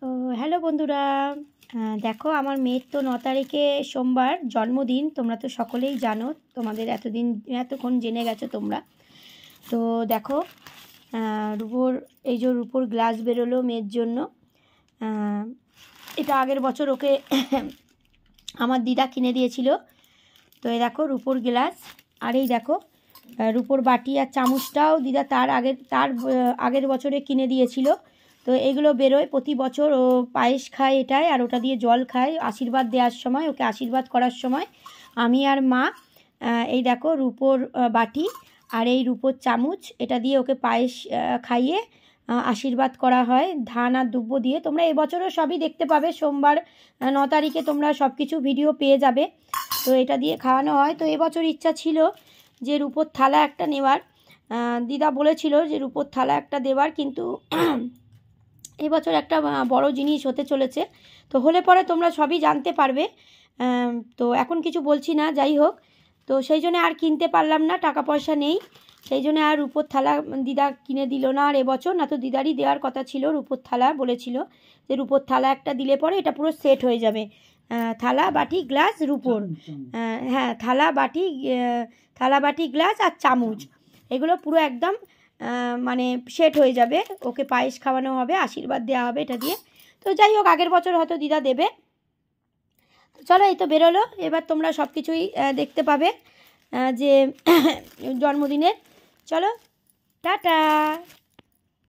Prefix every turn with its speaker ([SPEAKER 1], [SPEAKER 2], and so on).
[SPEAKER 1] তো হ্যালো বন্ধুরা, দেখো আমার মেয়ের তো 9 তারিখে সোমবার জন্মদিন। তোমরা তো সকলেই জানো, তোমাদের এতক্ষণ জেনে গেছো তোমরা। তো দেখো, রূপোর এই যে রূপোর গ্লাস বেরোলো মেয়ের জন্য। এটা আগের বছর ওকে আমার দিদা কিনে দিয়েছিল। তো এই দেখো রূপোর গ্লাস, আর এই দেখো রূপোর বাটি আর চামচটাও দিদা তার আগের বছরে কিনে দিয়েছিল। তো এগুলো বেরোয় প্রতি বছর, ও পায়েস খায় এটায়, আর ওটা দিয়ে জল খায় আশীর্বাদ দেওয়ার সময়, ওকে আশীর্বাদ করার সময়। আমি আর মা এই দেখো রূপোর বাটি আর এই রূপোর চামচ, এটা দিয়ে ওকে পায়েস খাইয়ে আশীর্বাদ করা হয় ধান আর দুব্য দিয়ে। তোমরা এবছরও সবই দেখতে পাবে, সোমবার 9 তারিখে তোমরা সব কিছু ভিডিও পেয়ে যাবে। তো এটা দিয়ে খাওয়ানো হয়। তো এবছর ইচ্ছা ছিল যে রূপোর থালা একটা নেওয়ার, দিদা বলেছিল যে রূপোর থালা একটা দেওয়ার, কিন্তু এবছর একটা বড় জিনিস হতে চলেছে। তো হলে পরে তোমরা সবই জানতে পারবে। তো এখন কিছু বলছি না, যাই হোক। তো সেই জন্য আর কিনতে পারলাম না, টাকা পয়সা নেই, সেই জন্য আর রূপোর থালা দিদা কিনে দিল না আর এবছর। না তো দিদারই দেওয়ার কথা ছিল, রূপোর থালা বলেছিল যে রূপোর থালা একটা দিলে পরে এটা পুরো সেট হয়ে যাবে। থালা বাটি গ্লাস রূপোর, হ্যাঁ থালা বাটি গ্লাস আর চামচ, এগুলো পুরো একদম মানে সেট হয়ে যাবে। ওকে পায়েস খাওয়ানো হবে, আশীর্বাদ দেওয়া হবে এটা দিয়ে। তো যাই হোক, আগের বছর হয়তো দিদা দেবে। তো চলো, এই তো বেরোলো, এবার তোমরা সব কিছুই দেখতে পাবে যে জন্মদিনের। চলো, টাটা।